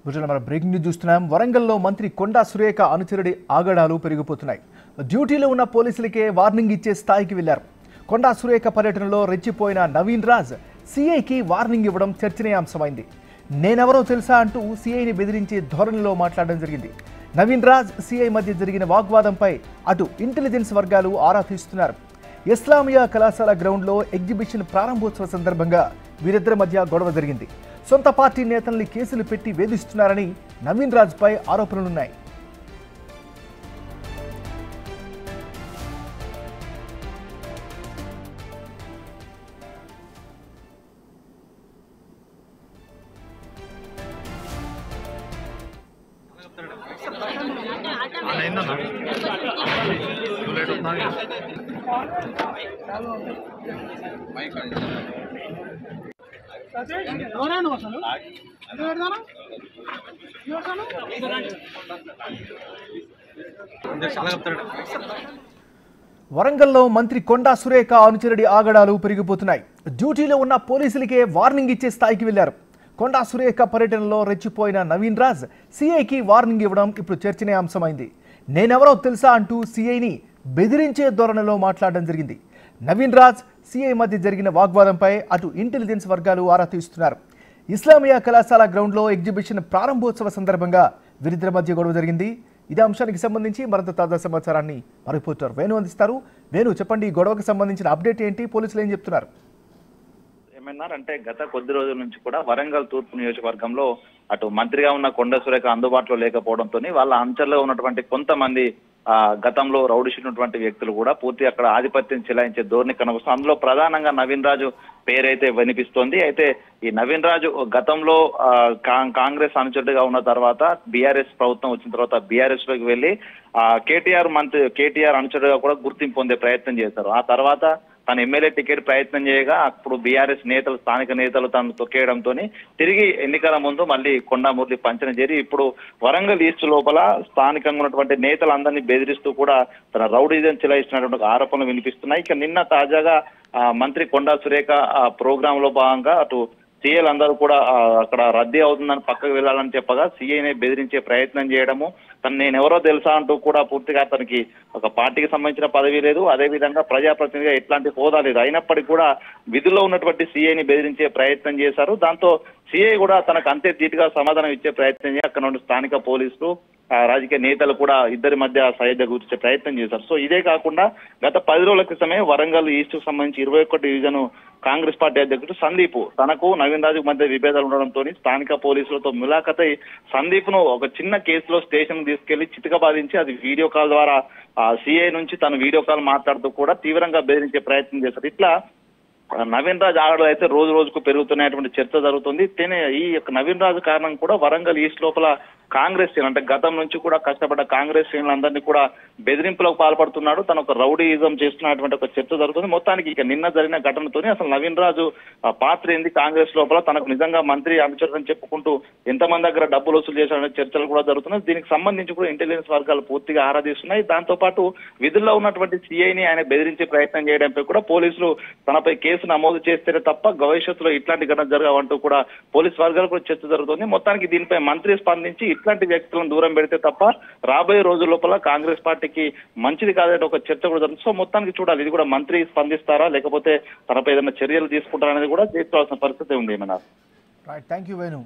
మన breaking news చూస్తున్నాం. వరంగల్లో మంత్రి కొండా సురేఖ అనుచరుడి ఆగడాలు పెరిగిపోతున్నాయి. డ్యూటీలో ఉన్న పోలీసులకే వార్నింగ్ ఇచ్చే స్థాయికి వెళ్లారు. కొండా సురేఖ పర్యటనలో రెచ్చిపోయిన నవీన్ రాజ్ సీఐకి వార్నింగ్ ఇవ్వడం చర్చనీయాంశమైంది. నేనెవరో తెలుసా అంటూ సీఐని బెదిరించే ధోరణిలో మాట్లాడడం జరిగింది. నవీన్ రాజ్ సీఐ మధ్య జరిగిన వాగ్వాదంపై అటు ఇంటెలిజెన్స్ వర్గాలు ఆరా తీస్తున్నారు. ఇస్లామియా కళాశాల గ్రౌండ్లో ఎగ్జిబిషన్ ప్రారంభోత్సవ సందర్భంగా వీరిద్దరి మధ్య గొడవ జరిగింది. సొంత పార్టీ నేతల్ని కేసులు పెట్టి వేధిస్తున్నారని నవీన్ రాజ్ పై ఆరోపణలున్నాయి. వరంగల్లో మంత్రి కొండా సురేఖ అనుచరుడి ఆగడాలు పెరిగిపోతున్నాయి. డ్యూటీలో ఉన్న పోలీసులకే వార్నింగ్ ఇచ్చే స్థాయికి వెళ్లారు. కొండా సురేఖ పర్యటనలో రెచ్చిపోయిన నవీన్ రాజ్ సీఐకి వార్నింగ్ ఇవ్వడం ఇప్పుడు చర్చనీయాంశమైంది. నేనెవరో తెలుసా అంటూ సీఐని బెదిరించే ధోరణిలో మాట్లాడడం జరిగింది. నవీన్ రాజ్ సీఐ మధ్య జరిగిన వాగ్వాదంపై అటు ఇంటెలిజెన్స్ వర్గాలు ఆరా తీస్తున్నారు. ఇస్లామియా కళాశాల గ్రౌండ్లో ఎగ్జిబిషన్ ప్రారంభోత్సవ సందర్భంగా వీరిద్దరి మధ్య గొడవ జరిగింది. ఇదే అంశానికి సంబంధించి మరింత తాజా సమాచారాన్ని మా రిపోర్టర్ వేణు అందిస్తారు. వేణు, చెప్పండి, ఈ గొడవకు సంబంధించిన అప్డేట్ ఏంటి? పోలీసులు ఏం చెప్తున్నారు? ఏమన్నారంటే గత కొద్ది రోజుల నుంచి కూడా వరంగల్ తూర్పు నియోజకవర్గంలో అటు మంత్రిగా ఉన్న కొండా సురేఖ అందుబాటులో లేకపోవడంతో వాళ్ళ అంచల్లో ఉన్నటువంటి కొంతమంది గతంలో రౌడీసినటువంటి వ్యక్తులు కూడా పూర్తి అక్కడ ఆధిపత్యం చెలాయించే ధోరణి కనబడుతుంది. అందులో ప్రధానంగా నవీన్ రాజు పేరైతే వినిపిస్తోంది. అయితే ఈ నవీన్ రాజు గతంలో కాంగ్రెస్ అనుచరుడిగా ఉన్న తర్వాత బీఆర్ఎస్ ప్రభుత్వం వచ్చిన తర్వాత బీఆర్ఎస్ లోకి వెళ్లి కేటీఆర్ అనుచరుడిగా కూడా గుర్తింపు పొందే ప్రయత్నం చేశారు. ఆ తర్వాత తను ఎమ్మెల్యే టికెట్ ప్రయత్నం చేయగా అప్పుడు బీఆర్ఎస్ నేతలు, స్థానిక నేతలు తను తొక్కేయడంతో తిరిగి ఎన్నికల ముందు మళ్ళీ కొండా మురళి పంచన చేరి ఇప్పుడు వరంగల్ ఈస్ట్ లోపల స్థానికంగా ఉన్నటువంటి నేతలందరినీ బెదిరిస్తూ కూడా తన రౌడీజం చెలాయిస్తున్నటువంటి ఆరోపణలు వినిపిస్తున్నాయి. ఇక నిన్న తాజాగా మంత్రి కొండా సురేఖ ప్రోగ్రామ్ లో భాగంగా అటు సీఏలు అందరూ కూడా అక్కడ రద్దీ అవుతుందని పక్కకు వెళ్లాలని చెప్పగా సీఐని బెదిరించే ప్రయత్నం చేయడము, తను నేనెవరో తెలుసా అంటూ కూడా పూర్తిగా తనకి ఒక పార్టీకి సంబంధించిన పదవి లేదు, అదేవిధంగా ప్రజాప్రతినిధిగా ఎట్లాంటి హోదా లేదు, అయినప్పటికీ కూడా విధుల్లో ఉన్నటువంటి సీఐని బెదిరించే ప్రయత్నం చేశారు. దాంతో సీఐ కూడా తనకు అంతే ధీటుగా సమాధానం ఇచ్చే ప్రయత్నం చేసి అక్కడ నుండి స్థానిక పోలీసులు, రాజకీయ నేతలు కూడా ఇద్దరి మధ్య సహాయ గురించే ప్రయత్నం చేశారు. సో ఇదే కాకుండా గత 10 రోజుల క్రితమే వరంగల్ ఈస్ట్ కు సంబంధించి 21 డివిజన్ కాంగ్రెస్ పార్టీ అధ్యక్షుడు సందీప్ తనకు నవీన్ రాజుకు మధ్య విభేదాలు ఉండడంతో స్థానిక పోలీసులతో ములాఖతై సందీప్ ను ఒక చిన్న కేసులో స్టేషన్ తీసుకెళ్లి చితకబాధించి అది వీడియో కాల్ ద్వారా సీఐ నుంచి తను వీడియో కాల్ మాట్లాడుతూ కూడా తీవ్రంగా బెదిరించే ప్రయత్నం చేశారు. ఇట్లా నవీన్ రాజు ఆగడాలు అయితే రోజు రోజుకు పెరుగుతున్నటువంటి చర్చ జరుగుతుంది. ఈ యొక్క నవీన్ రాజు కారణం కూడా వరంగల్ ఈస్ట్ లోపల కాంగ్రెస్ అంటే గతం నుంచి కూడా కష్టపడ్డ కాంగ్రెస్ శ్రేణులందరినీ కూడా బెదిరింపులకు పాల్పడుతున్నాడు, తను ఒక రౌడీయిజం చేస్తున్నటువంటి ఒక చర్చ జరుగుతుంది. మొత్తానికి ఇక నిన్న జరిగిన ఘటనతోనే అసలు నవీన్ రాజు పాత్ర ఏంది కాంగ్రెస్ లోపల, తనకు నిజంగా మంత్రి అనుచరులని చెప్పుకుంటూ ఎంతమంది దగ్గర డబ్బులు వసూలు చేశారనే చర్చలు కూడా జరుగుతున్నాయి. దీనికి సంబంధించి కూడా ఇంటెలిజెన్స్ వర్గాలు పూర్తిగా ఆరాధిస్తున్నాయి. దాంతో పాటు విధుల్లో ఉన్నటువంటి సీఐని ఆయన బెదిరించే ప్రయత్నం చేయడంపై కూడా పోలీసులు తనపై కేసు నమోదు చేస్తేనే తప్ప భవిష్యత్తులో ఇట్లాంటి ఘటన జరగవంటూ కూడా పోలీస్ వర్గాలు కూడా చర్చ జరుగుతుంది. మొత్తానికి దీనిపై మంత్రి స్పందించి ఇట్లాంటి వ్యక్తులను దూరం పెడితే తప్ప రాబోయే రోజుల లోపల కాంగ్రెస్ పార్టీకి మంచిది కాదంటే ఒక చర్చ కూడా జరుగుతుంది. సో మొత్తానికి చూడాలి, ఇది కూడా మంత్రి స్పందిస్తారా లేకపోతే తనపై ఏదైనా చర్యలు తీసుకుంటారా అనేది కూడా తీసుకోవాల్సిన పరిస్థితి ఉంది. ఏమన్నా? Right, thank you Venu.